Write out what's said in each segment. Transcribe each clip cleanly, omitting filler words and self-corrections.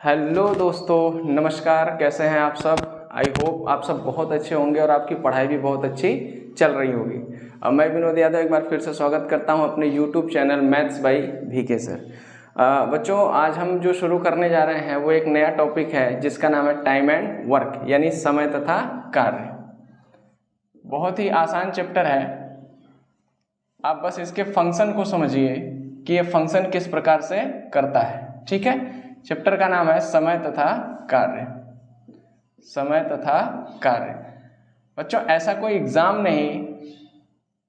Hello दोस्तों, नमस्कार। कैसे हैं आप सब? आई होप आप सब बहुत अच्छे होंगे और आपकी पढ़ाई भी बहुत अच्छी चल रही होगी। मैं विनोद यादव एक बार फिर से स्वागत करता हूं अपने YouTube channel maths by VK sir. बच्चों, आज हम जो शुरू करने जा रहे हैं वो एक नया टॉपिक है जिसका नाम है टाइम एंड वर्क, यानी समय तथा कार्य। बहुत ही आसान चैप्टर है। आप बस इसके फंक्शन को समझिए कि ये फंक्शन किस प्रकार से करता है। ठीक है, चैप्टर का नाम है समय तथा कार्य। समय तथा कार्य। बच्चों, ऐसा कोई एग्जाम नहीं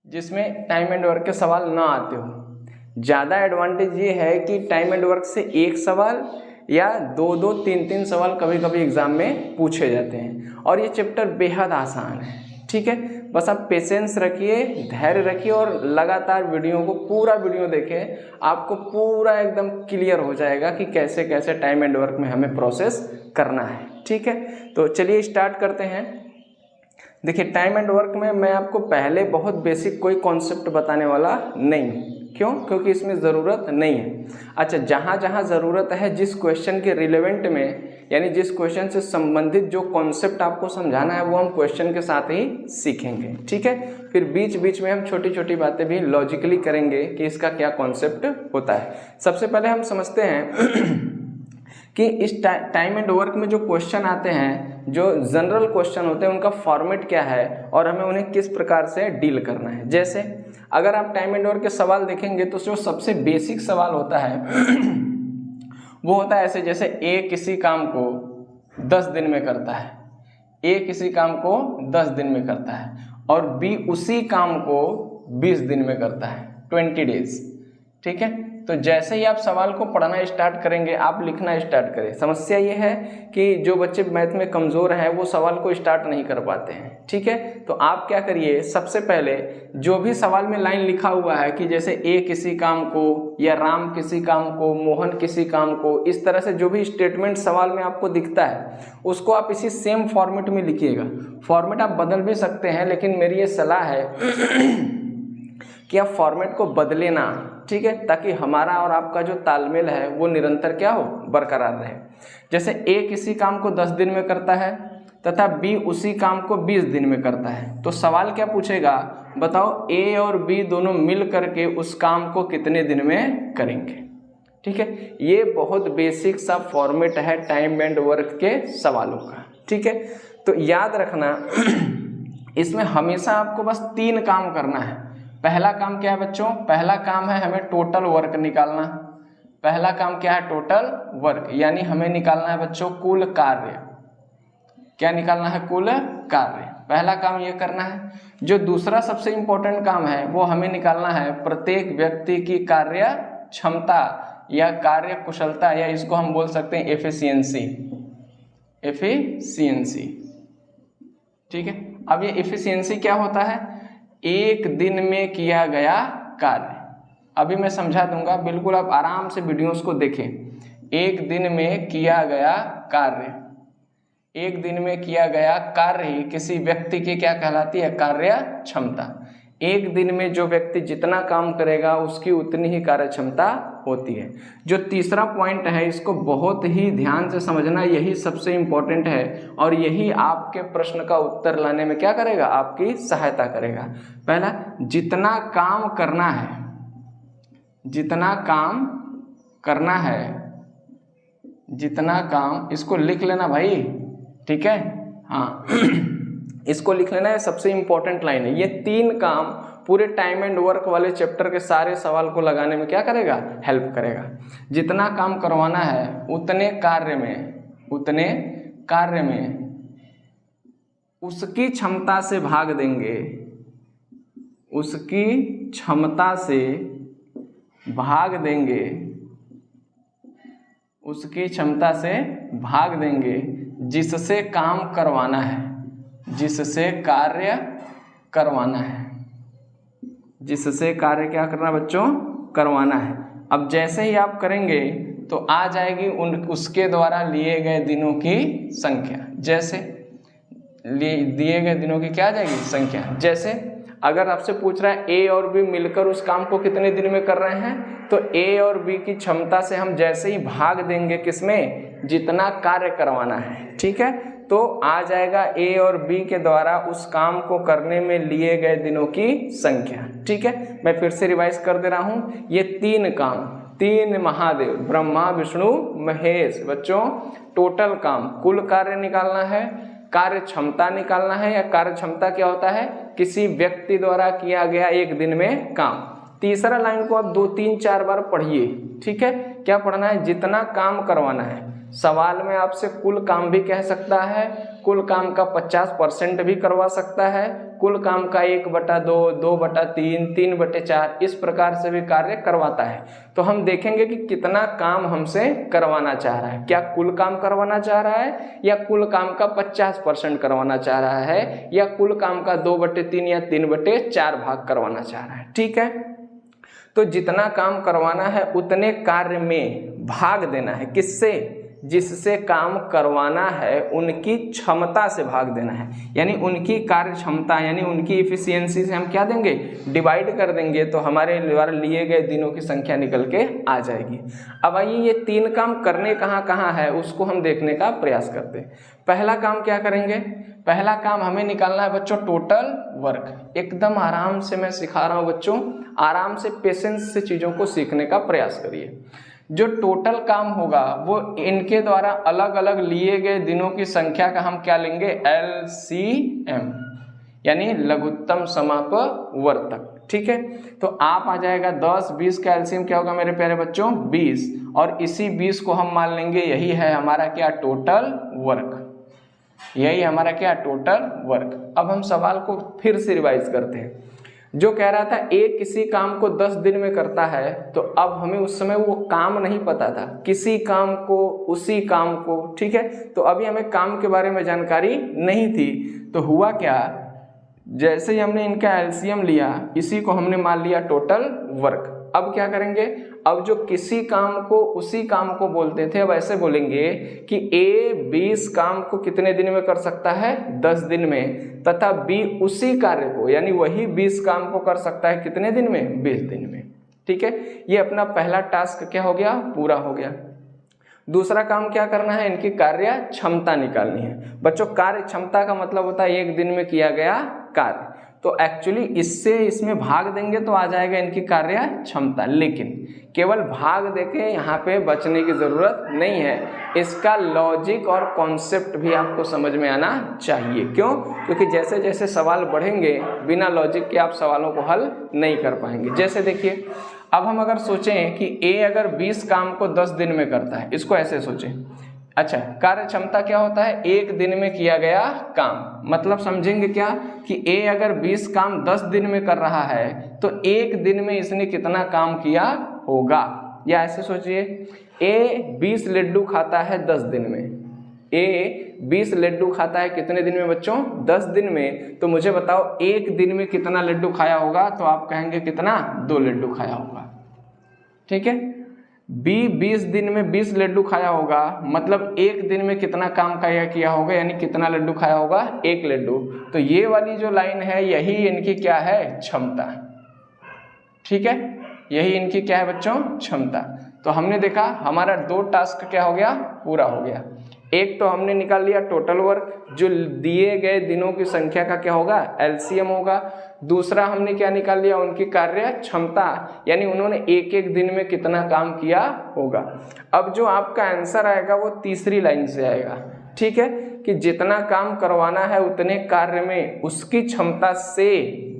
जिसमें टाइम एंड वर्क के सवाल ना आते हो। ज़्यादा एडवांटेज ये है कि टाइम एंड वर्क से एक सवाल या दो तीन सवाल कभी कभी एग्जाम में पूछे जाते हैं और ये चैप्टर बेहद आसान है। ठीक है, बस आप पेशेंस रखिए, धैर्य रखिए और लगातार पूरा वीडियो देखें। आपको पूरा एकदम क्लियर हो जाएगा कि कैसे कैसे टाइम एंड वर्क में हमें प्रोसेस करना है। ठीक है, तो चलिए स्टार्ट करते हैं। देखिए, टाइम एंड वर्क में मैं आपको पहले बहुत बेसिक कोई कॉन्सेप्ट बताने वाला नहीं हूँ। क्यों? क्योंकि इसमें ज़रूरत नहीं है। अच्छा, जहाँ जहाँ ज़रूरत है, जिस क्वेश्चन के रिलेवेंट में, यानी जिस क्वेश्चन से संबंधित जो कॉन्सेप्ट आपको समझाना है वो हम क्वेश्चन के साथ ही सीखेंगे। ठीक है, फिर बीच बीच में हम छोटी छोटी बातें भी लॉजिकली करेंगे कि इसका क्या कॉन्सेप्ट होता है। सबसे पहले हम समझते हैं कि इस टाइम एंड वर्क में जो क्वेश्चन आते हैं, जो जनरल क्वेश्चन होते हैं, उनका फॉर्मेट क्या है और हमें उन्हें किस प्रकार से डील करना है। जैसे अगर आप टाइम एंड वर्क के सवाल देखेंगे तो जो सबसे बेसिक सवाल होता है वो होता है ऐसे, जैसे ए किसी काम को 10 दिन में करता है, ए किसी काम को 10 दिन में करता है और बी उसी काम को 20 दिन में करता है, 20 डेज। ठीक है, तो जैसे ही आप सवाल को पढ़ना स्टार्ट करेंगे, आप लिखना स्टार्ट करें। समस्या ये है कि जो बच्चे मैथ में कमज़ोर हैं वो सवाल को स्टार्ट नहीं कर पाते हैं। ठीक है, तो आप क्या करिए, सबसे पहले जो भी सवाल में लाइन लिखा हुआ है कि जैसे ए किसी काम को, या राम किसी काम को, मोहन किसी काम को, इस तरह से जो भी स्टेटमेंट सवाल में आपको दिखता है उसको आप इसी सेम फॉर्मेट में लिखिएगा। फॉर्मेट आप बदल भी सकते हैं, लेकिन मेरी ये सलाह है कि आप फॉर्मेट को बदले ना। ठीक है, ताकि हमारा और आपका जो तालमेल है वो निरंतर क्या हो, बरकरार रहे। जैसे ए किसी काम को 10 दिन में करता है तथा बी उसी काम को 20 दिन में करता है, तो सवाल क्या पूछेगा, बताओ ए और बी दोनों मिल करके उस काम को कितने दिन में करेंगे। ठीक है, ये बहुत बेसिक सा फॉर्मेट है टाइम एंड वर्क के सवालों का। ठीक है, तो याद रखना इसमें हमेशा आपको बस 3 काम करना है। पहला काम क्या है बच्चों? पहला काम है हमें टोटल वर्क निकालना। पहला काम क्या है? टोटल वर्क, यानी हमें निकालना है बच्चों कुल कार्य। क्या निकालना है? कुल कार्य। पहला काम ये करना है। जो दूसरा सबसे इंपॉर्टेंट काम है वो हमें निकालना है प्रत्येक व्यक्ति की कार्य क्षमता या कार्य कुशलता, या इसको हम बोल सकते हैं एफिशिएंसी। एफिशिएंसी। ठीक है, अब ये एफिशिएंसी क्या होता है? एक दिन में किया गया कार्य। अभी मैं समझा दूंगा, बिल्कुल आप आराम से वीडियोस को देखें। एक दिन में किया गया कार्य, एक दिन में किया गया कार्य ही किसी व्यक्ति की क्या कहलाती है? कार्य क्षमता। एक दिन में जो व्यक्ति जितना काम करेगा उसकी उतनी ही कार्य क्षमता होती है। जो तीसरा पॉइंट है इसको बहुत ही ध्यान से समझना, यही सबसे इंपॉर्टेंट है और यही आपके प्रश्न का उत्तर लाने में क्या करेगा? आपकी सहायता करेगा। पहला, जितना काम करना है, जितना काम करना है, जितना काम, इसको लिख लेना भाई। ठीक है, हाँ इसको लिख लेना है, सबसे इंपॉर्टेंट लाइन है। ये 3 काम पूरे टाइम एंड वर्क वाले चैप्टर के सारे सवाल को लगाने में क्या करेगा? हेल्प करेगा। जितना काम करवाना है उतने कार्य में उसकी क्षमता से भाग देंगे, उसकी क्षमता से भाग देंगे, उसकी क्षमता से भाग देंगे जिससे काम करवाना है, जिससे कार्य करवाना है, जिससे कार्य क्या करना बच्चों? करवाना है। अब जैसे ही आप करेंगे तो आ जाएगी उसके द्वारा लिए गए दिनों की संख्या। जैसे दिए गए दिनों की क्या आ जाएगी? संख्या। जैसे अगर आपसे पूछ रहा है ए और बी मिलकर उस काम को कितने दिन में कर रहे हैं, तो ए और बी की क्षमता से हम जैसे ही भाग देंगे किसमें, जितना कार्य करवाना है, ठीक है, तो आ जाएगा ए और बी के द्वारा उस काम को करने में लिए गए दिनों की संख्या। ठीक है, मैं फिर से रिवाइज कर दे रहा हूं, ये 3 काम, 3 महादेव ब्रह्मा विष्णु महेश, बच्चों टोटल काम, कुल कार्य निकालना है, कार्य क्षमता निकालना है, या कार्य क्षमता क्या होता है, किसी व्यक्ति द्वारा किया गया एक दिन में काम। तीसरा लाइन को आप 2, 3, 4 बार पढ़िए। ठीक है, क्या पढ़ना है, जितना काम करवाना है। सवाल में आपसे कुल काम भी कह सकता है, कुल काम का 50% भी करवा सकता है, कुल काम का 1/2, 2/3, 3/4 इस प्रकार से भी कार्य करवाता है। तो हम देखेंगे कि कितना काम हमसे करवाना चाह रहा है, क्या कुल काम करवाना चाह रहा है, या कुल काम का 50% करवाना चाह रहा है, या कुल काम का 2/3 या 3/4 भाग करवाना चाह रहा है। ठीक है, तो जितना काम करवाना है उतने कार्य में भाग देना है, किससे, जिससे काम करवाना है उनकी क्षमता से भाग देना है, यानी उनकी कार्य क्षमता यानी उनकी इफिशियंसी से हम क्या देंगे, डिवाइड कर देंगे, तो हमारे द्वारा लिए गए दिनों की संख्या निकल के आ जाएगी। अब आइए ये 3 काम करने कहाँ है उसको हम देखने का प्रयास करते हैं। पहला काम क्या करेंगे, पहला काम हमें निकालना है बच्चों टोटल वर्क। एकदम आराम से मैं सिखा रहा हूँ बच्चों, आराम से पेशेंस से चीज़ों को सीखने का प्रयास करिए। जो टोटल काम होगा वो इनके द्वारा अलग अलग लिए गए दिनों की संख्या का हम क्या लेंगे, LCM यानी लघुत्तम समापवर्तक। ठीक है, तो आप आ जाएगा 10, 20 का LCM क्या होगा मेरे प्यारे बच्चों, 20, और इसी 20 को हम मान लेंगे यही है हमारा क्या, टोटल वर्क, यही हमारा क्या, टोटल वर्क। अब हम सवाल को फिर से रिवाइज करते हैं। जो कह रहा था एक किसी काम को 10 दिन में करता है, तो अब हमें उस समय वो काम नहीं पता था, किसी काम को, उसी काम को। ठीक है, तो अभी हमें काम के बारे में जानकारी नहीं थी, तो हुआ क्या, जैसे ही हमने इनका LCM लिया, इसी को हमने मान लिया टोटल वर्क। अब क्या करेंगे, अब जो किसी काम को उसी काम को बोलते थे, अब ऐसे बोलेंगे कि A 20 काम को कितने दिन में कर सकता है, 10 दिन में, तथा B उसी कार्य को यानी वही 20 काम को कर सकता है कितने दिन में, 20 दिन में। ठीक है, ये अपना पहला टास्क क्या हो गया, पूरा हो गया। दूसरा काम क्या करना है, इनकी कार्य क्षमता निकालनी है। बच्चों कार्य क्षमता का मतलब होता है एक दिन में किया गया कार्य, तो एक्चुअली इससे इसमें भाग देंगे तो आ जाएगा इनकी कार्य क्षमता, लेकिन केवल भाग देके यहाँ पे बचने की ज़रूरत नहीं है, इसका लॉजिक और कॉन्सेप्ट भी आपको समझ में आना चाहिए। क्यों, क्योंकि जैसे जैसे सवाल बढ़ेंगे बिना लॉजिक के आप सवालों को हल नहीं कर पाएंगे। जैसे देखिए, अब हम अगर सोचें कि A अगर 20 काम को 10 दिन में करता है, इसको ऐसे सोचें। अच्छा, कार्य क्षमता क्या होता है, एक दिन में किया गया काम, मतलब समझेंगे क्या कि A अगर 20 काम 10 दिन में कर रहा है तो एक दिन में इसने कितना काम किया होगा। या ऐसे सोचिए, A 20 लड्डू खाता है 10 दिन में, A 20 लड्डू खाता है कितने दिन में बच्चों, 10 दिन में। तो मुझे बताओ एक दिन में कितना लड्डू खाया होगा, तो आप कहेंगे कितना, 2 लड्डू खाया होगा। ठीक है, B 20 दिन में 20 लड्डू खाया होगा, मतलब एक दिन में कितना काम किया होगा, यानी कितना लड्डू खाया होगा, 1 लड्डू। तो ये वाली जो लाइन है यही इनकी क्या है, क्षमता। ठीक है, यही इनकी क्या है बच्चों, क्षमता। तो हमने देखा हमारा 2 टास्क क्या हो गया, पूरा हो गया। एक तो हमने निकाल लिया टोटल वर्क, जो दिए गए दिनों की संख्या का क्या होगा, LCM होगा। दूसरा हमने क्या निकाल लिया, उनकी कार्य क्षमता, यानी उन्होंने एक एक दिन में कितना काम किया होगा। अब जो आपका आंसर आएगा वो तीसरी लाइन से आएगा। ठीक है, कि जितना काम करवाना है उतने कार्य में उसकी क्षमता से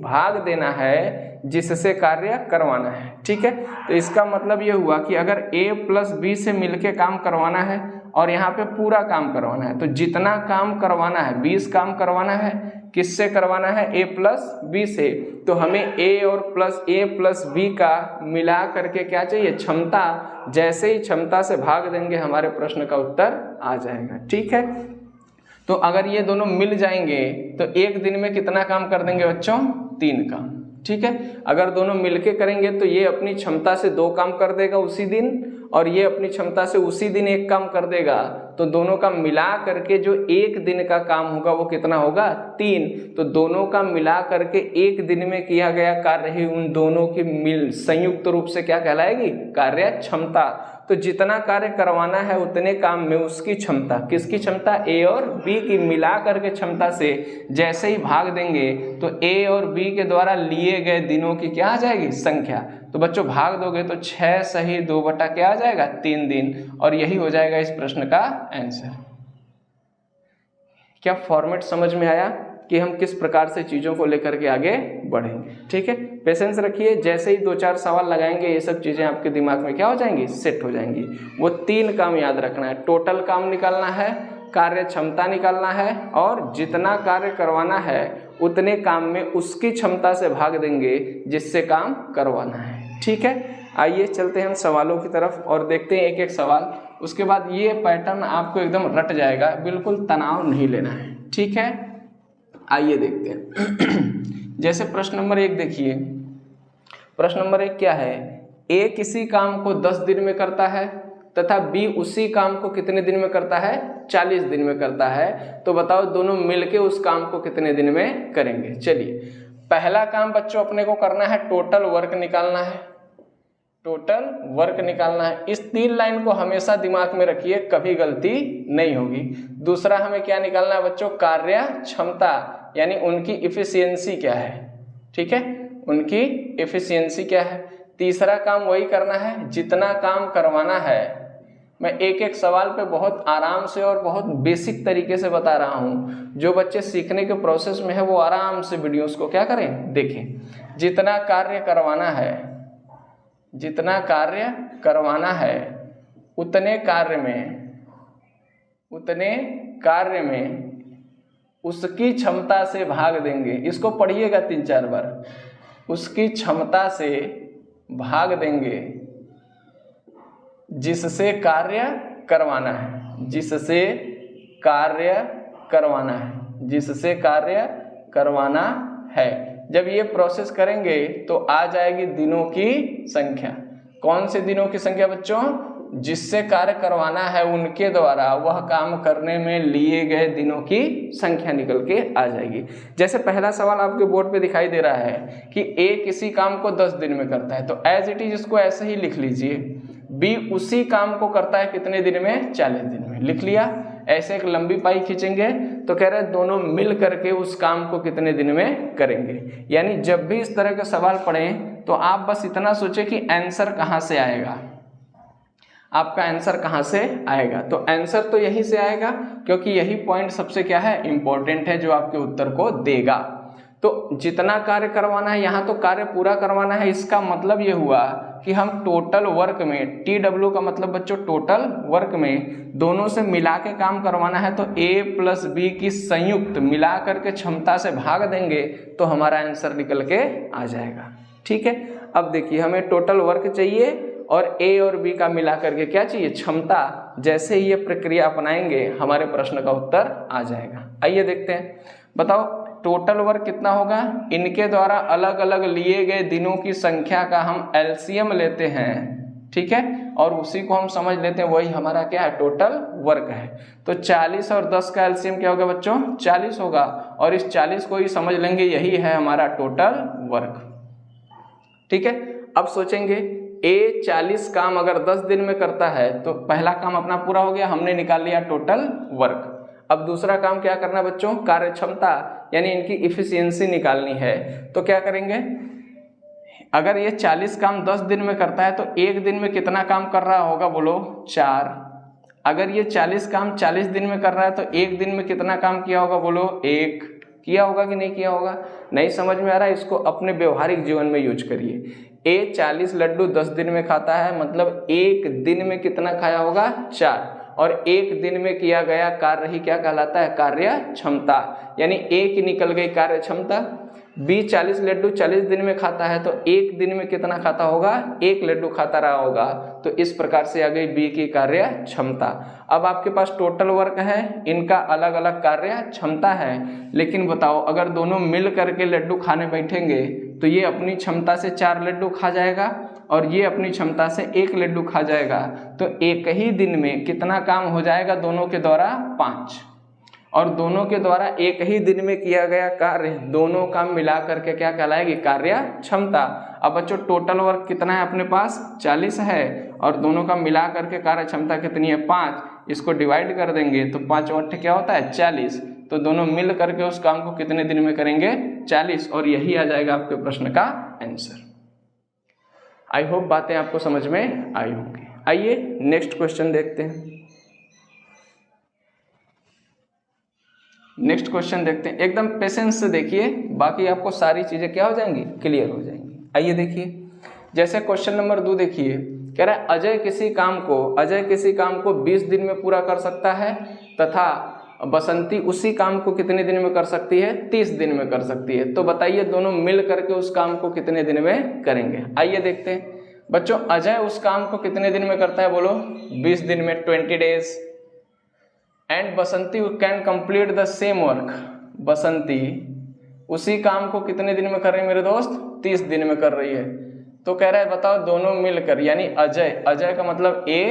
भाग देना है जिससे कार्य करवाना है। ठीक है, तो इसका मतलब ये हुआ कि अगर A + B से मिलके काम करवाना है और यहाँ पे पूरा काम करवाना है, तो जितना काम करवाना है, 20 काम करवाना है, किससे करवाना है, A + B से, तो हमें A और A + B का मिला करके क्या चाहिए, क्षमता। जैसे ही क्षमता से भाग देंगे हमारे प्रश्न का उत्तर आ जाएगा। ठीक है, तो अगर ये दोनों मिल जाएंगे तो एक दिन में कितना काम कर देंगे बच्चों, 3 काम। ठीक है, अगर दोनों मिलके करेंगे तो ये अपनी क्षमता से 2 काम कर देगा उसी दिन, और ये अपनी क्षमता से उसी दिन एक काम कर देगा, तो दोनों का मिला करके जो एक दिन का काम होगा वो कितना होगा? 3। तो दोनों का मिला करके एक दिन में किया गया कार्य ही उन दोनों की संयुक्त रूप से क्या कहलाएगी? कार्य क्षमता। तो जितना कार्य करवाना है उतने काम में उसकी क्षमता, किसकी क्षमता? ए और बी की मिला करके क्षमता से जैसे ही भाग देंगे तो ए और बी के द्वारा लिए गए दिनों की क्या आ जाएगी? संख्या। तो बच्चों भाग दोगे तो 6 सही 2 बटा क्या आ जाएगा? 3 दिन, और यही हो जाएगा इस प्रश्न का आंसर। क्या फॉर्मेट समझ में आया कि हम किस प्रकार से चीज़ों को लेकर के आगे बढ़ेंगे? ठीक है, पेशेंस रखिए, जैसे ही 2-4 सवाल लगाएंगे ये सब चीज़ें आपके दिमाग में क्या हो जाएंगी? सेट हो जाएंगी। वो 3 काम याद रखना है, टोटल काम निकालना है, कार्य क्षमता निकालना है, और जितना कार्य करवाना है उतने काम में उसकी क्षमता से भाग देंगे जिससे काम करवाना है। ठीक है, आइए चलते हैं हम सवालों की तरफ और देखते हैं एक एक सवाल। उसके बाद ये पैटर्न आपको एकदम रट जाएगा, बिल्कुल तनाव नहीं लेना है। ठीक है, आइए देखते हैं। जैसे प्रश्न नंबर 1 देखिए, प्रश्न नंबर 1 क्या है? ए किसी काम को 10 दिन में करता है तथा बी उसी काम को कितने दिन में करता है? 40 दिन में करता है। तो बताओ दोनों मिलके उस काम को कितने दिन में करेंगे? चलिए, पहला काम बच्चों अपने को करना है, टोटल वर्क निकालना है। टोटल वर्क निकालना है। इस 3 लाइन को हमेशा दिमाग में रखिए, कभी गलती नहीं होगी। दूसरा हमें क्या निकालना है बच्चों? कार्य क्षमता, यानी उनकी इफिशियंसी क्या है। ठीक है, उनकी इफिशियंसी क्या है। तीसरा काम वही करना है जितना काम करवाना है। मैं एक एक सवाल पे बहुत आराम से और बहुत बेसिक तरीके से बता रहा हूँ। जो बच्चे सीखने के प्रोसेस में है वो आराम से वीडियोस को क्या करें? देखें। जितना कार्य करवाना है, जितना कार्य करवाना है उतने कार्य में उसकी क्षमता से भाग देंगे। इसको पढ़िएगा 3-4 बार। उसकी क्षमता से भाग देंगे जिससे कार्य करवाना है, जिससे कार्य करवाना है, जिससे कार्य करवाना है। जब ये प्रोसेस करेंगे तो आ जाएगी दिनों की संख्या। कौन से दिनों की संख्या बच्चों? जिससे कार्य करवाना है उनके द्वारा वह काम करने में लिए गए दिनों की संख्या निकल के आ जाएगी। जैसे पहला सवाल आपके बोर्ड पे दिखाई दे रहा है कि ए किसी काम को 10 दिन में करता है, तो एज इट इज इसको ऐसे ही लिख लीजिए। बी उसी काम को करता है कितने दिन में? 40 दिन में। लिख लिया। ऐसे एक लंबी पाई खींचेंगे तो कह रहे हैं दोनों मिल करके उस काम को कितने दिन में करेंगे। यानी जब भी इस तरह के सवाल पढ़ें तो आप बस इतना सोचें कि आंसर कहाँ से आएगा, आपका आंसर कहाँ से आएगा। तो आंसर तो यहीं से आएगा, क्योंकि यही पॉइंट सबसे क्या है? इंपॉर्टेंट है, जो आपके उत्तर को देगा। तो जितना कार्य करवाना है, यहाँ तो कार्य पूरा करवाना है। इसका मतलब ये हुआ कि हम टोटल वर्क में, TW का मतलब बच्चों टोटल वर्क में दोनों से मिला के काम करवाना है, तो A + B की संयुक्त मिला करके क्षमता से भाग देंगे तो हमारा आंसर निकल के आ जाएगा। ठीक है, अब देखिए हमें टोटल वर्क चाहिए और A और B का मिला करके क्या चाहिए? क्षमता। जैसे ही ये प्रक्रिया अपनाएंगे हमारे प्रश्न का उत्तर आ जाएगा। आइए देखते हैं। बताओ टोटल वर्क कितना होगा? इनके द्वारा अलग अलग लिए गए दिनों की संख्या का हम एलसीएम लेते हैं। ठीक है, और उसी को हम समझ लेते हैं, वही हमारा क्या है? टोटल वर्क है। तो 40 और 10 का एलसीएम क्या होगा बच्चों? 40 होगा, और इस 40 को ही समझ लेंगे यही है हमारा टोटल वर्क। ठीक है, अब सोचेंगे A 40 काम अगर 10 दिन में करता है तो पहला काम अपना पूरा हो गया, हमने निकाल लिया टोटल वर्क। अब दूसरा काम क्या करना बच्चों? कार्य क्षमता, यानी इनकी इफिशियंसी निकालनी है। तो क्या करेंगे? अगर ये 40 काम 10 दिन में करता है तो एक दिन में कितना काम कर रहा होगा? बोलो 4। अगर ये 40 काम 40 दिन में कर रहा है तो एक दिन में कितना काम किया होगा? बोलो 1। किया होगा कि नहीं किया होगा? नहीं समझ में आ रहा है? इसको अपने व्यवहारिक जीवन में यूज करिए। A 40 लड्डू 10 दिन में खाता है, मतलब एक दिन में कितना खाया होगा? 4। और एक दिन में किया गया कार्य ही क्या कहलाता है? कार्य क्षमता। यानी A की निकल गई कार्य क्षमता। B 40 लड्डू 40 दिन में खाता है तो एक दिन में कितना खाता होगा? 1 लड्डू खाता रहा होगा। तो इस प्रकार से आ गई B की कार्य क्षमता। अब आपके पास टोटल वर्क है, इनका अलग अलग कार्य क्षमता है, लेकिन बताओ अगर दोनों मिल करके लड्डू खाने बैठेंगे तो ये अपनी क्षमता से 4 लड्डू खा जाएगा और ये अपनी क्षमता से 1 लड्डू खा जाएगा, तो एक ही दिन में कितना काम हो जाएगा दोनों के द्वारा? 5। और दोनों के द्वारा एक ही दिन में किया गया कार्य दोनों काम मिला करके क्या कहलाएगी? कार्य क्षमता। अब बच्चों टोटल वर्क कितना है अपने पास? 40 है, और दोनों का मिला करके कार्य क्षमता कितनी है? 5। इसको डिवाइड कर देंगे तो 5 × 8 क्या होता है? 40। तो दोनों मिल करके उस काम को कितने दिन में करेंगे? 40। और यही आ जाएगा आपके प्रश्न का आंसर। आई होप बातें आपको समझ में आई होंगी। आइए नेक्स्ट क्वेश्चन देखते हैं। नेक्स्ट क्वेश्चन देखते हैं, एकदम पेशेंस से देखिए, बाकी आपको सारी चीजें क्या हो जाएंगी? क्लियर हो जाएंगी। आइए देखिए, जैसे क्वेश्चन नंबर 2 देखिए, कह रहा है अजय किसी काम को 20 दिन में पूरा कर सकता है तथा बसंती उसी काम को कितने दिन में कर सकती है? 30 दिन में कर सकती है। तो बताइए दोनों मिल करके उस काम को कितने दिन में करेंगे? आइए देखते हैं बच्चों, अजय उस काम को कितने दिन में करता है? बोलो 20 दिन में, 20 days. And Basanti can complete the same work, Basanti उसी काम को कितने दिन में कर रही है मेरे दोस्त? 30 दिन में कर रही है। तो कह रहा है बताओ दोनों मिलकर, यानी अजय का मतलब A,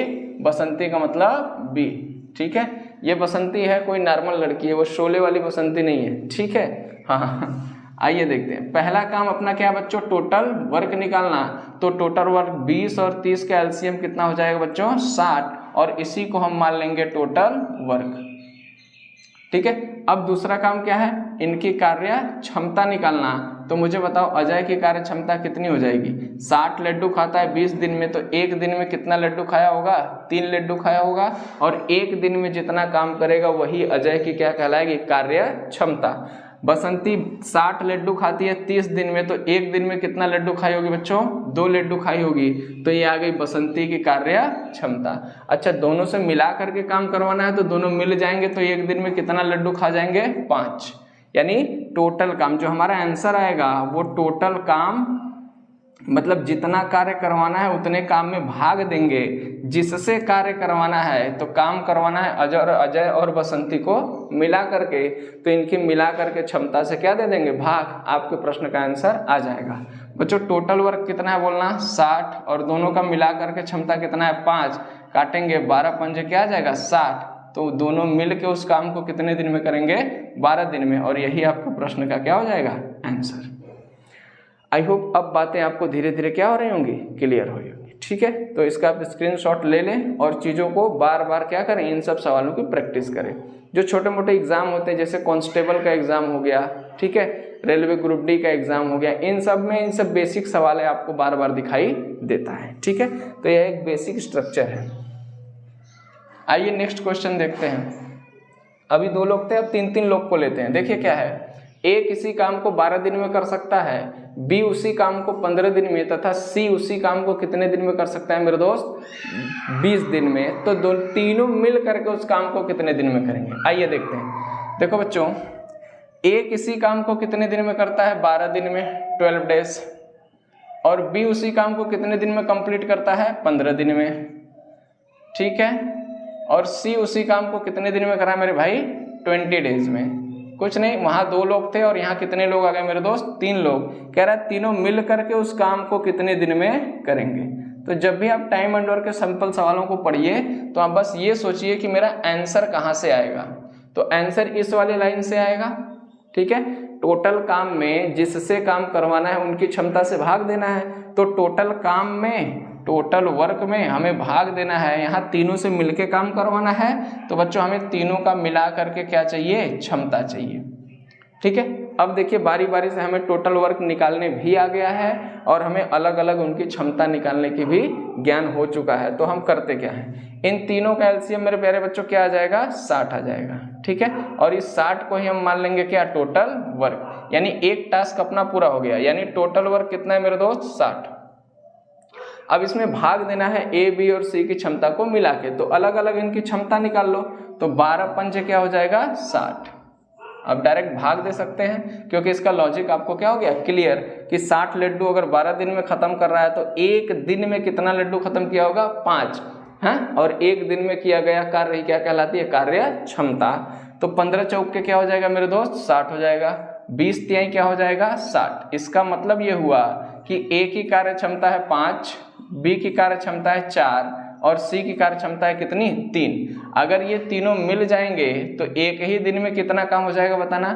बसंती का मतलब B। ठीक है, ये बसंती है कोई नॉर्मल लड़की है, वो शोले वाली बसंती नहीं है। ठीक है, हाँ। आइए देखते हैं, पहला काम अपना क्या है बच्चों? टोटल वर्क निकालना। तो टोटल वर्क 20 और 30 का एलसीएम कितना हो जाएगा बच्चों? 60, और इसी को हम मान लेंगे टोटल वर्क। ठीक है, अब दूसरा काम क्या है? इनकी कार्य क्षमता निकालना। तो मुझे बताओ अजय की कार्य क्षमता कितनी हो जाएगी? 60 लड्डू खाता है 20 दिन में, तो एक दिन में कितना लड्डू खाया होगा? 3 लड्डू खाया होगा। और एक दिन में जितना काम करेगा वही अजय की क्या कहलाएगी? कार्य क्षमता। बसंती 60 लड्डू खाती है 30 दिन में, तो एक दिन में कितना लड्डू खाई होगी बच्चों? 2 लड्डू खाई होगी। तो ये आ गई बसंती की कार्य क्षमता। अच्छा, दोनों से मिला करके काम करवाना है तो दोनों मिल जाएंगे, तो एक दिन में कितना लड्डू खा जाएंगे? 5। यानी टोटल काम जो हमारा आंसर आएगा वो टोटल काम, मतलब जितना कार्य करवाना है उतने काम में भाग देंगे। जिससे कार्य करवाना है तो काम करवाना है अजय और बसंती को मिला करके, तो इनकी मिला करके क्षमता से क्या दे देंगे? भाग। आपके प्रश्न का आंसर आ जाएगा। बच्चों टोटल वर्क कितना है बोलना? 60, और दोनों का मिला करके क्षमता कितना है? 5। काटेंगे 12 पंजे क्या आ जाएगा? 60। तो दोनों मिल के उस काम को कितने दिन में करेंगे? 12 दिन में। और यही आपके प्रश्न का क्या हो जाएगा? आंसर। आई होप अब बातें आपको धीरे धीरे क्या हो रही होंगी? क्लियर हो रही होंगी। ठीक है, तो इसका आप स्क्रीनशॉट ले लें और चीज़ों को बार बार क्या करें? इन सब सवालों की प्रैक्टिस करें। जो छोटे मोटे एग्जाम होते हैं जैसे कांस्टेबल का एग्जाम हो गया, ठीक है, रेलवे ग्रुप डी का एग्जाम हो गया, इन सब में इन सब बेसिक सवाल है आपको बार बार दिखाई देता है। ठीक है, तो यह एक बेसिक स्ट्रक्चर है। आइए नेक्स्ट क्वेश्चन देखते हैं। अभी 2 लोग थे, अब 3-3 लोग को लेते हैं। देखिए क्या है, ए किसी काम को 12 दिन में कर सकता है, बी उसी काम को 15 दिन में, तथा सी उसी काम को कितने दिन में कर सकता है मेरे दोस्त? 20 दिन में। तो तीनों मिल करके उस काम को कितने दिन में करेंगे? आइए देखते हैं। देखो बच्चों, ए किसी काम को कितने दिन में करता है? 12 दिन में, 12 डेज। और बी उसी काम को कितने दिन में कंप्लीट करता है? 15 दिन में। ठीक है, और सी उसी काम को कितने दिन में करा मेरे भाई? 20 डेज में। कुछ नहीं, वहां 2 लोग थे और यहाँ कितने लोग आ गए मेरे दोस्त? 3 लोग। कह रहा है तीनों मिल करके उस काम को कितने दिन में करेंगे। तो जब भी आप टाइम एंड वर्क के सिंपल सवालों को पढ़िए तो आप बस ये सोचिए कि मेरा आंसर कहाँ से आएगा। तो आंसर इस वाली लाइन से आएगा। ठीक है, टोटल काम में जिससे काम करवाना है उनकी क्षमता से भाग देना है। तो टोटल काम में, टोटल वर्क में हमें भाग देना है, यहाँ तीनों से मिलके काम करवाना है। तो बच्चों हमें तीनों का मिला करके क्या चाहिए? क्षमता चाहिए। ठीक है, अब देखिए बारी बारी से हमें टोटल वर्क निकालने भी आ गया है और हमें अलग अलग उनकी क्षमता निकालने की भी ज्ञान हो चुका है। तो हम करते क्या हैं, इन तीनों का एलसीएम मेरे प्यारे बच्चों क्या आ जाएगा? 60 आ जाएगा। ठीक है, और इस 60 को ही हम मान लेंगे क्या? Total work. यानी एक टास्क अपना पूरा हो गया, यानी टोटल वर्क कितना है मेरे दोस्त? 60। अब इसमें भाग देना है ए, बी और सी की क्षमता को मिला के। तो अलग अलग इनकी क्षमता निकाल लो। तो 12 पंजे क्या हो जाएगा? 60। अब डायरेक्ट भाग दे सकते हैं क्योंकि इसका लॉजिक आपको क्या हो गया? क्लियर, कि 60 लड्डू अगर 12 दिन में खत्म कर रहा है तो एक दिन में कितना लड्डू खत्म किया होगा? 5 है। और एक दिन में किया गया कार्य क्या कहलाती है? कार्य क्षमता। तो 15 चौक के क्या हो जाएगा मेरे दोस्त? 60 हो जाएगा। 20 तिहाई क्या हो जाएगा? 60। इसका मतलब ये हुआ कि ए की कार्य क्षमता है 5, बी की कार्य क्षमता है 4 और सी की कार्य क्षमता है कितनी 3। अगर ये तीनों मिल जाएंगे तो एक ही दिन में कितना काम हो जाएगा बताना,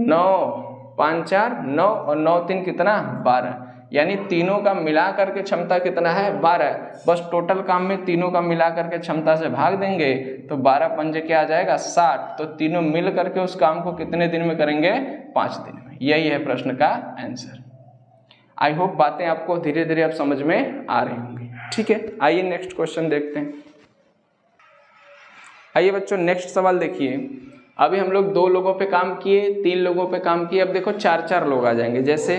9 5 4 9 और 9 3 कितना 12, यानी तीनों का मिला करके क्षमता कितना है 12। बस टोटल काम में तीनों का मिला करके क्षमता से भाग देंगे तो 12 पंजे क्या आ जाएगा 60। तो तीनों मिल करके उस काम को कितने दिन में करेंगे 5 दिन में। यही है प्रश्न का आंसर। आई होप बातें आपको धीरे धीरे अब समझ में आ रही होंगी। ठीक है, आइए नेक्स्ट क्वेश्चन देखते हैं। आइए बच्चों नेक्स्ट सवाल देखिए। अभी हम लोग 2 लोगों पे काम किए, 3 लोगों पे काम किए, अब देखो 4-4 लोग आ जाएंगे। जैसे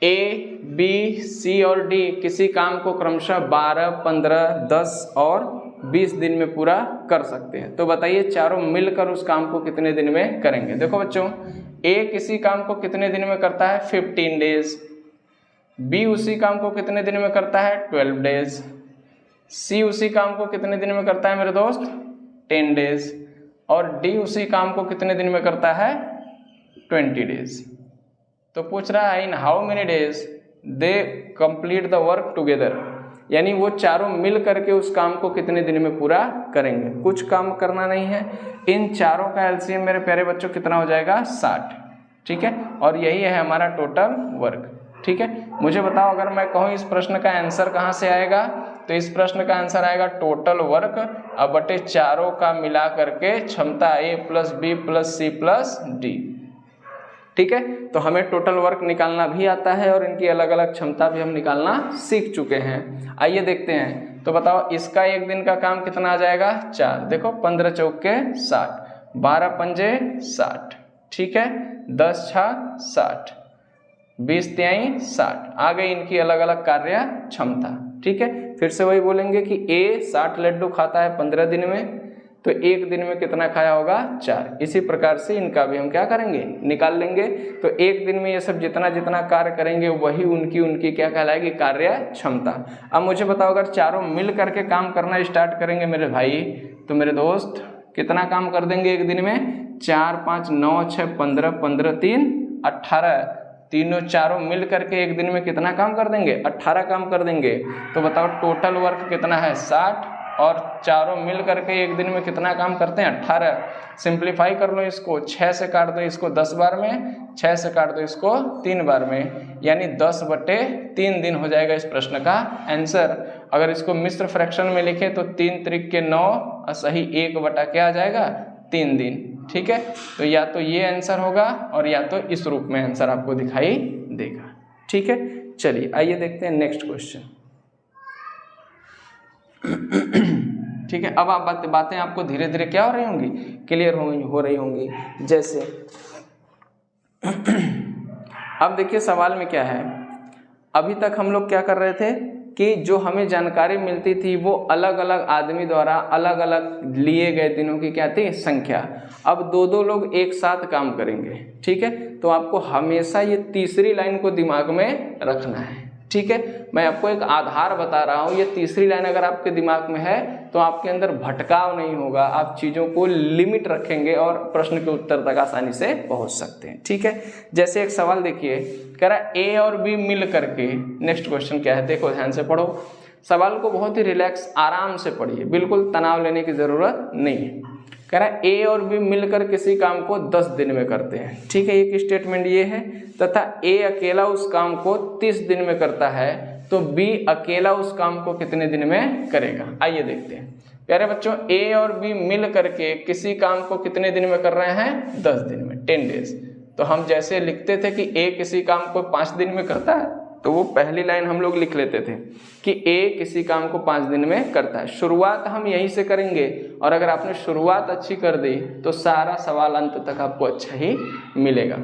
ए बी सी और डी किसी काम को क्रमशः 12 15 10 और 20 दिन में पूरा कर सकते हैं। तो बताइए चारों मिलकर उस काम को कितने दिन में करेंगे। देखो बच्चों, ए किसी काम को कितने दिन में करता है 15 डेज, बी उसी काम को कितने दिन में करता है 12 डेज, सी उसी काम को कितने दिन में करता है मेरे दोस्त 10 डेज, और डी उसी काम को कितने दिन में करता है 20 डेज। तो पूछ रहा है in how many days they complete the work together, यानी वो चारों मिल करके उस काम को कितने दिन में पूरा करेंगे। कुछ काम करना नहीं है, इन चारों का एलसीएम मेरे प्यारे बच्चों कितना हो जाएगा 60। ठीक है, और यही है हमारा टोटल वर्क। ठीक है, मुझे बताओ अगर मैं कहूँ इस प्रश्न का आंसर कहाँ से आएगा, तो इस प्रश्न का आंसर आएगा टोटल वर्क अब बटे चारों का मिला करके क्षमता A plus B plus C plus D. ठीक है, तो हमें टोटल वर्क निकालना भी आता है और इनकी अलग अलग क्षमता भी हम निकालना सीख चुके हैं। आइए देखते हैं। तो बताओ इसका एक दिन का काम कितना आ जाएगा 4। देखो 15 चौके 60, 12 पंजे 60, ठीक है, 10 छः 60, 20 तिहाई 60। आ गई इनकी अलग अलग कार्य क्षमता। ठीक है, फिर से वही बोलेंगे कि ए 60 लड्डू खाता है 15 दिन में, तो एक दिन में कितना खाया होगा 4। इसी प्रकार से इनका भी हम क्या करेंगे निकाल लेंगे। तो एक दिन में ये सब जितना जितना कार्य करेंगे वही उनकी उनकी क्या कहलाएगी कार्य क्षमता। अब मुझे बताओ अगर चारों मिल करके काम करना स्टार्ट करेंगे मेरे भाई, तो मेरे दोस्त कितना काम कर देंगे एक दिन में 4 5 9 6 15, 15 3 18। तीनों चारों मिल करके एक दिन में कितना काम कर देंगे 18 काम कर देंगे। तो बताओ टोटल वर्क कितना है 60 और चारों मिल करके एक दिन में कितना काम करते हैं 18। सिंप्लीफाई कर लो इसको, 6 से काट दो इसको 10 बार में, 6 से काट दो इसको 3 बार में, यानी 10/3 दिन हो जाएगा इस प्रश्न का आंसर। अगर इसको मिश्र फ्रैक्शन में लिखे तो 3 त्रिक के 9 और सही 1 बटा क्या आ जाएगा 3 दिन। ठीक है, तो या तो ये आंसर होगा और या तो इस रूप में आंसर आपको दिखाई देगा। ठीक है, चलिए आइए देखते हैं नेक्स्ट क्वेश्चन। ठीक है, अब आप बातें आपको धीरे धीरे क्या हो रही होंगी क्लियर हो रही होंगी। जैसे अब देखिए सवाल में क्या है, अभी तक हम लोग क्या कर रहे थे कि जो हमें जानकारी मिलती थी वो अलग अलग आदमी द्वारा अलग अलग लिए गए दिनों की क्या थी संख्या। अब 2-2 लोग एक साथ काम करेंगे। ठीक है, तो आपको हमेशा ये तीसरी लाइन को दिमाग में रखना है। ठीक है, मैं आपको एक आधार बता रहा हूँ, ये तीसरी लाइन अगर आपके दिमाग में है तो आपके अंदर भटकाव नहीं होगा, आप चीज़ों को लिमिट रखेंगे और प्रश्न के उत्तर तक आसानी से पहुँच सकते हैं। ठीक है, जैसे एक सवाल देखिए, कह रहा ए और बी मिल करके, नेक्स्ट क्वेश्चन क्या है देखो ध्यान से पढ़ो, सवाल को बहुत ही रिलैक्स आराम से पढ़िए, बिल्कुल तनाव लेने की ज़रूरत नहीं है। कह रहा है ए और बी मिलकर किसी काम को 10 दिन में करते हैं। ठीक है, एक स्टेटमेंट ये है, तथा ए अकेला उस काम को 30 दिन में करता है, तो बी अकेला उस काम को कितने दिन में करेगा। आइए देखते हैं प्यारे बच्चों, ए और बी मिल करके किसी काम को कितने दिन में कर रहे हैं 10 दिन में 10 डेज। तो हम जैसे लिखते थे कि ए किसी काम को 5 दिन में करता है, तो वो पहली लाइन हम लोग लिख लेते थे कि ए किसी काम को 5 दिन में करता है। शुरुआत हम यहीं से करेंगे और अगर आपने शुरुआत अच्छी कर दी तो सारा सवाल अंत तक आपको अच्छा ही मिलेगा।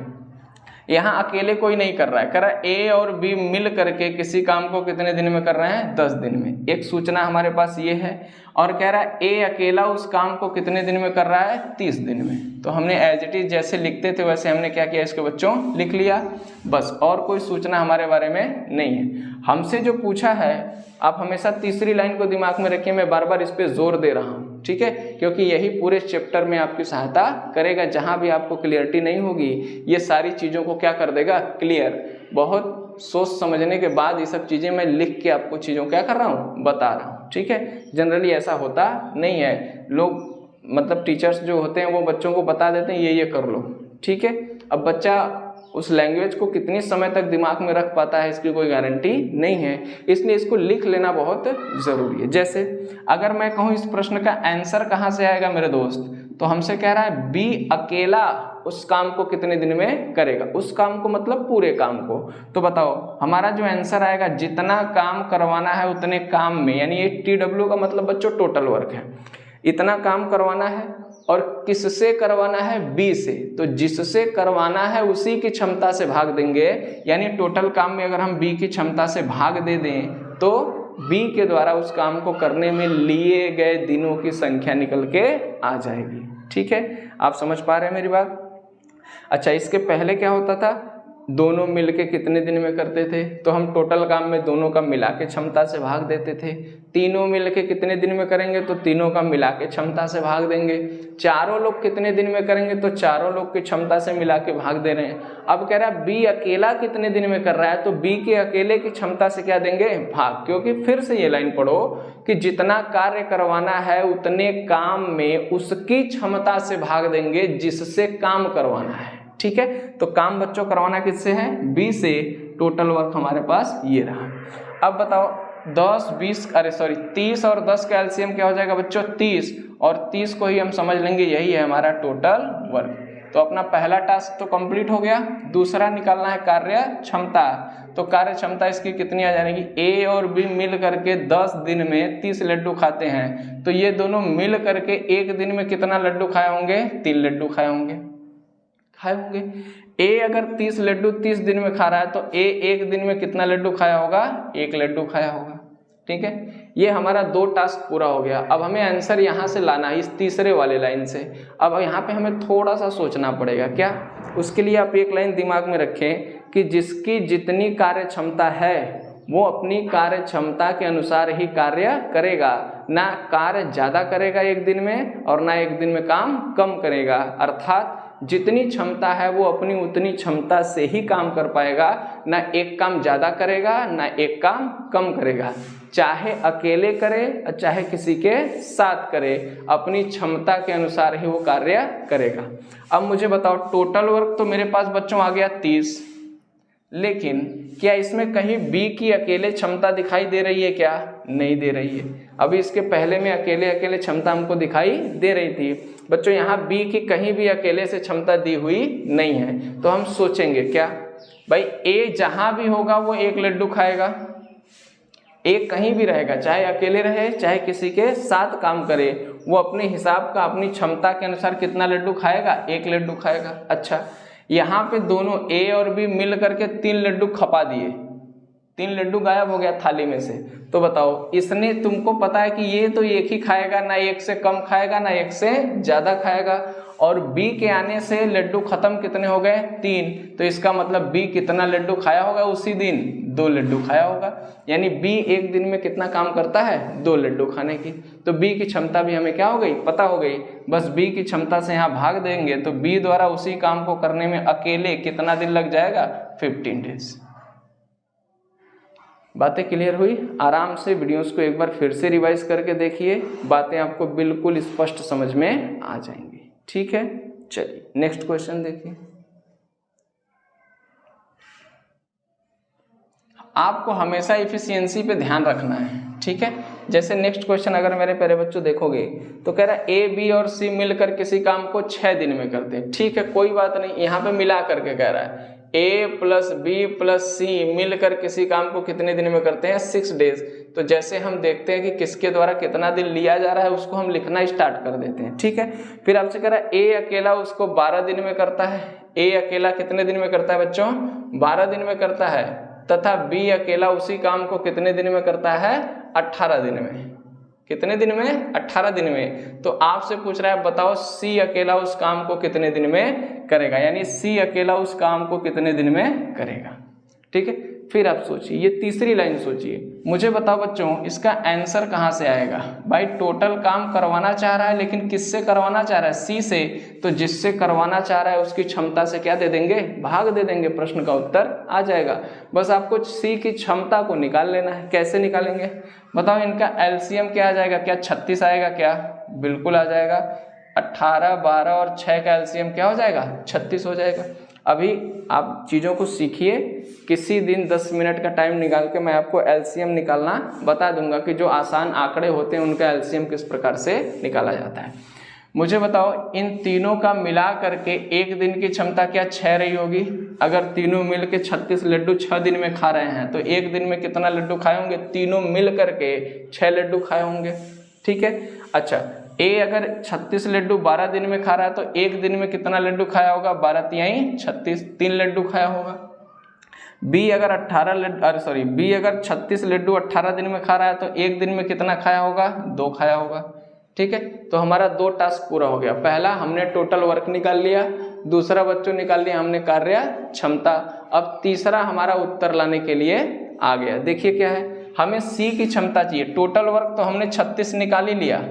यहाँ अकेले कोई नहीं कर रहा है, कह रहा है ए और बी मिल करके किसी काम को कितने दिन में कर रहे हैं 10 दिन में। एक सूचना हमारे पास ये है, और कह रहा है ए अकेला उस काम को कितने दिन में कर रहा है 30 दिन में। तो हमने एज इट इज जैसे लिखते थे वैसे हमने क्या किया इसके बच्चों लिख लिया, बस और कोई सूचना हमारे बारे में नहीं है। हमसे जो पूछा है आप हमेशा तीसरी लाइन को दिमाग में रखिए, मैं बार बार इस पर जोर दे रहा हूँ। ठीक है, क्योंकि यही पूरे चैप्टर में आपकी सहायता करेगा। जहाँ भी आपको क्लियरिटी नहीं होगी ये सारी चीज़ों को क्या कर देगा क्लियर। बहुत सोच समझने के बाद ये सब चीज़ें मैं लिख के आपको चीज़ों क्या कर रहा हूँ, बता रहा हूँ। ठीक है, जनरली ऐसा होता नहीं है, लोग मतलब टीचर्स जो होते हैं वो बच्चों को बता देते हैं ये कर लो। ठीक है, अब बच्चा उस लैंग्वेज को कितनी समय तक दिमाग में रख पाता है इसकी कोई गारंटी नहीं है, इसलिए इसको लिख लेना बहुत ज़रूरी है। जैसे अगर मैं कहूँ इस प्रश्न का आंसर कहाँ से आएगा मेरे दोस्त, तो हमसे कह रहा है बी अकेला उस काम को कितने दिन में करेगा, उस काम को मतलब पूरे काम को। तो बताओ हमारा जो आंसर आएगा, जितना काम करवाना है उतने काम में, यानी ये TW का मतलब बच्चों टोटल वर्क है, इतना काम करवाना है और किससे करवाना है, बी से। तो जिससे करवाना है उसी की क्षमता से भाग देंगे, यानी टोटल काम में अगर हम बी की क्षमता से भाग दे दें तो बी के द्वारा उस काम को करने में लिए गए दिनों की संख्या निकल के आ जाएगी। ठीक है, आप समझ पा रहे हैं मेरी बात। अच्छा, इसके पहले क्या होता था, दोनों मिलके कितने दिन में करते थे, तो हम टोटल काम में दोनों का मिला के क्षमता से भाग देते थे। तीनों मिलके कितने दिन में करेंगे, तो तीनों का मिला के क्षमता से भाग देंगे। चारों लोग कितने दिन में करेंगे, तो चारों लोग की क्षमता से मिला के भाग दे रहे हैं। अब कह रहा है बी अकेला कितने दिन में कर रहा है, तो बी के अकेले की क्षमता से क्या देंगे, भाग, क्योंकि फिर से ये लाइन पढ़ो कि जितना कार्य करवाना है उतने काम में उसकी क्षमता से भाग देंगे जिससे काम करवाना है। ठीक है, तो काम बच्चों करवाना किससे है, बी से। टोटल वर्क हमारे पास ये रहा। अब बताओ 30 और 10 का एलसीएम क्या हो जाएगा बच्चों, 30, और 30 को ही हम समझ लेंगे यही है हमारा टोटल वर्क। तो अपना पहला टास्क तो कंप्लीट हो गया। दूसरा निकालना है कार्य क्षमता। तो कार्य क्षमता इसकी कितनी आ जाएगी, ए और बी मिल करके 10 दिन में 30 लड्डू खाते हैं, तो ये दोनों मिल करके एक दिन में कितना लड्डू खाए होंगे, 3 लड्डू खाए होंगे। ए अगर 30 लड्डू 30 दिन में खा रहा है तो ए एक दिन में कितना लड्डू खाया होगा, 1 लड्डू खाया होगा। ठीक है, ये हमारा 2 टास्क पूरा हो गया। अब हमें आंसर यहाँ से लाना है, इस तीसरे वाले लाइन से। अब यहाँ पे हमें थोड़ा सा सोचना पड़ेगा। क्या, उसके लिए आप एक लाइन दिमाग में रखें कि जिसकी जितनी कार्य क्षमता है वो अपनी कार्य क्षमता के अनुसार ही कार्य करेगा, ना कार्य ज़्यादा करेगा एक दिन में और ना एक दिन में काम कम करेगा। अर्थात जितनी क्षमता है वो अपनी उतनी क्षमता से ही काम कर पाएगा, ना एक काम ज़्यादा करेगा ना एक काम कम करेगा। चाहे अकेले करे चाहे किसी के साथ करे, अपनी क्षमता के अनुसार ही वो कार्य करेगा। अब मुझे बताओ, टोटल वर्क तो मेरे पास बच्चों आ गया 30, लेकिन क्या इसमें कहीं बी की अकेले क्षमता दिखाई दे रही है, क्या नहीं दे रही है। अभी इसके पहले में अकेले अकेले क्षमता हमको दिखाई दे रही थी बच्चों, यहाँ बी की कहीं भी अकेले से क्षमता दी हुई नहीं है। तो हम सोचेंगे क्या, भाई ए जहां भी होगा वो 1 लड्डू खाएगा, एक कहीं भी रहेगा, चाहे अकेले रहे चाहे किसी के साथ काम करे, वो अपने हिसाब का अपनी क्षमता के अनुसार कितना लड्डू खाएगा, 1 लड्डू खाएगा। अच्छा, यहाँ पे दोनों ए और बी मिल करके 3 लड्डू खपा दिए, 3 लड्डू गायब हो गया थाली में से। तो बताओ, इसने तुमको पता है कि ये तो 1 ही खाएगा, ना 1 से कम खाएगा ना 1 से ज़्यादा खाएगा, और बी के आने से लड्डू खत्म कितने हो गए, 3। तो इसका मतलब बी कितना लड्डू खाया होगा उसी दिन, 2 लड्डू खाया होगा। यानी बी एक दिन में कितना काम करता है, 2 लड्डू खाने की। तो बी की क्षमता भी हमें क्या हो गई, पता हो गई। बस बी की क्षमता से यहाँ भाग देंगे तो बी द्वारा उसी काम को करने में अकेले कितना दिन लग जाएगा, 15 डेज। बातें क्लियर हुई। आराम से वीडियोस को एक बार फिर से रिवाइज करके देखिए, बातें आपको बिल्कुल स्पष्ट समझ में आ जाएंगी। ठीक है, चलिए नेक्स्ट क्वेश्चन देखिए। आपको हमेशा इफिशियंसी पे ध्यान रखना है। ठीक है, जैसे नेक्स्ट क्वेश्चन अगर मेरे प्यारे बच्चों देखोगे तो कह रहा है ए बी और सी मिलकर किसी काम को 6 दिन में करते हैं। ठीक है, कोई बात नहीं, यहाँ पे मिला करके कह रहा है ए प्लस बी प्लस सी मिलकर किसी काम को कितने दिन में करते हैं, 6 डेज। तो जैसे हम देखते हैं कि किसके द्वारा कितना दिन लिया जा रहा है उसको हम लिखना स्टार्ट कर देते हैं। ठीक है, फिर आपसे कह रहा है ए अकेला उसको 12 दिन में करता है। ए अकेला कितने दिन में करता है बच्चों, 12 दिन में करता है, तथा बी अकेला उसी काम को कितने दिन में करता है, 18 दिन में। कितने दिन में, 18 दिन में। तो आपसे पूछ रहा है बताओ सी अकेला उस काम को कितने दिन में करेगा, यानी सी अकेला उस काम को कितने दिन में करेगा। ठीक है, फिर आप सोचिए, ये तीसरी लाइन सोचिए, मुझे बताओ बच्चों इसका आंसर कहाँ से आएगा। भाई टोटल काम करवाना चाह रहा है, लेकिन किससे करवाना चाह रहा है, सी से, तो जिससे करवाना चाह रहा है उसकी क्षमता से क्या दे देंगे, भाग दे देंगे, प्रश्न का उत्तर आ जाएगा। बस आपको सी की क्षमता को निकाल लेना है। कैसे निकालेंगे बताओ, इनका एलसीएम क्या आ जाएगा, क्या 36 आएगा क्या, बिल्कुल आ जाएगा। 18, 12 और 6 का एलसीएम क्या हो जाएगा, 36 हो जाएगा। अभी आप चीज़ों को सीखिए, किसी दिन 10 मिनट का टाइम निकाल के मैं आपको एलसीएम निकालना बता दूंगा कि जो आसान आंकड़े होते हैं उनका एलसीएम किस प्रकार से निकाला जाता है। मुझे बताओ इन तीनों का मिला करके एक दिन की क्षमता क्या 6 रही होगी। अगर तीनों मिल के 36 लड्डू 6 दिन में खा रहे हैं तो एक दिन में कितना लड्डू खाए होंगे, तीनों मिल करके 6 लड्डू खाए होंगे। ठीक है, अच्छा ए अगर 36 लड्डू 12 दिन में खा रहा है तो एक दिन में कितना लड्डू खाया होगा, 12 तिहाई 36, 3 लड्डू खाया होगा। बी अगर 36 लड्डू 18 दिन में खा रहा है तो एक दिन में कितना खाया होगा, 2 खाया होगा। ठीक है, तो हमारा 2 टास्क पूरा हो गया। पहला हमने टोटल वर्क निकाल लिया, दूसरा बच्चों निकाल लिया हमने कार्य क्षमता। अब तीसरा हमारा उत्तर लाने के लिए आ गया। देखिए क्या है, हमें सी की क्षमता चाहिए। टोटल वर्क तो हमने 36 निकाल ही लिया,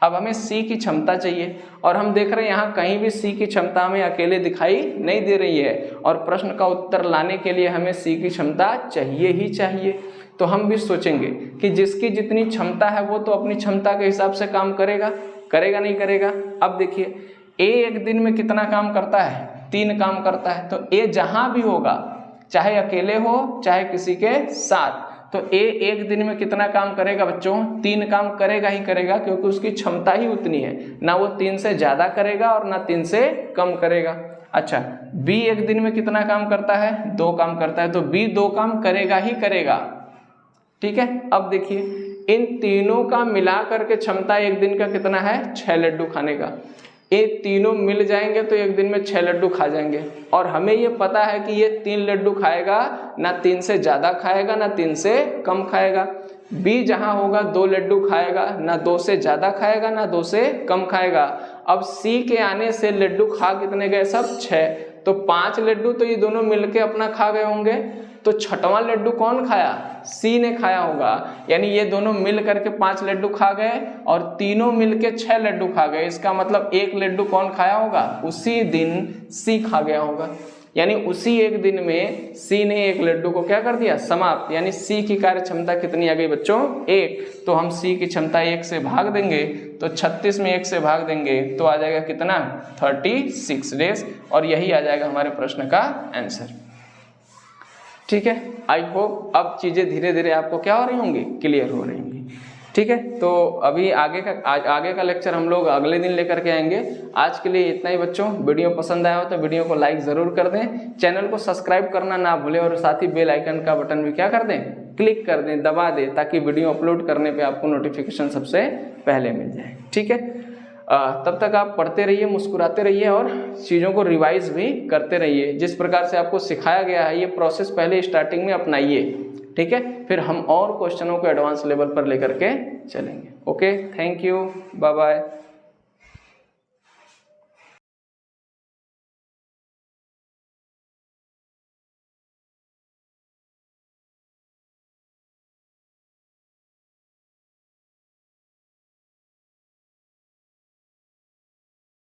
अब हमें सी की क्षमता चाहिए। और हम देख रहे हैं यहाँ कहीं भी सी की क्षमता हमें अकेले दिखाई नहीं दे रही है, और प्रश्न का उत्तर लाने के लिए हमें सी की क्षमता चाहिए ही चाहिए। तो हम भी सोचेंगे कि जिसकी जितनी क्षमता है वो तो अपनी क्षमता के हिसाब से काम करेगा, करेगा नहीं करेगा। अब देखिए ए एक दिन में कितना काम करता है, 3 काम करता है। तो ए जहां भी होगा, चाहे अकेले हो चाहे किसी के साथ, तो ए एक दिन में कितना काम करेगा बच्चों, 3 काम करेगा ही करेगा, क्योंकि उसकी क्षमता ही उतनी है। ना वो 3 से ज्यादा करेगा और ना 3 से कम करेगा। अच्छा, बी एक दिन में कितना काम करता है, 2 काम करता है, तो बी 2 काम करेगा ही करेगा। ठीक है, अब देखिए इन तीनों का मिला करके क्षमता एक दिन का कितना है, 6 लड्डू खाने का। ये तीनों मिल जाएंगे तो एक दिन में 6 लड्डू खा जाएंगे, और हमें ये पता है कि ये 3 लड्डू खाएगा, ना 3 से ज्यादा खाएगा ना 3 से कम खाएगा। बी जहां होगा 2 लड्डू खाएगा, ना 2 से ज्यादा खाएगा ना 2 से कम खाएगा। अब सी के आने से लड्डू खा कितने गए, सब 6, तो 5 लड्डू तो ये दोनों मिलके अपना खा गए होंगे। तो 6वां लड्डू कौन खाया, सी ने खाया होगा। यानी ये दोनों मिल करके 5 लड्डू खा गए और तीनों मिलके 6 लड्डू खा गए। इसका मतलब 1 लड्डू कौन खाया होगा, उसी दिन सी खा गया होगा। यानी उसी एक दिन में सी ने 1 लड्डू को क्या कर दिया, समाप्त। यानी सी की कार्य क्षमता कितनी आ गई बच्चों, 1। तो हम सी की क्षमता 1 से भाग देंगे, तो 36 में 1 से भाग देंगे तो आ जाएगा कितना, 36 डेज, और यही आ जाएगा हमारे प्रश्न का आंसर। ठीक है, आई होप अब चीजें धीरे धीरे आपको क्या हो रही होंगी, क्लियर हो रही होंगी। ठीक है, तो अभी आगे का लेक्चर हम लोग अगले दिन लेकर के आएंगे। आज के लिए इतना ही बच्चों। वीडियो पसंद आया हो तो वीडियो को लाइक जरूर कर दें, चैनल को सब्सक्राइब करना ना भूलें, और साथ ही बेल आइकन का बटन भी क्या कर दें, क्लिक कर दें, दबा दें, ताकि वीडियो अपलोड करने पे आपको नोटिफिकेशन सबसे पहले मिल जाए। ठीक है, तब तक आप पढ़ते रहिए, मुस्कुराते रहिए और चीज़ों को रिवाइज भी करते रहिए। जिस प्रकार से आपको सिखाया गया है ये प्रोसेस पहले स्टार्टिंग में अपनाइए। ठीक है, फिर हम और क्वेश्चनों को एडवांस लेवल पर लेकर के चलेंगे। Okay, thank you, bye bye.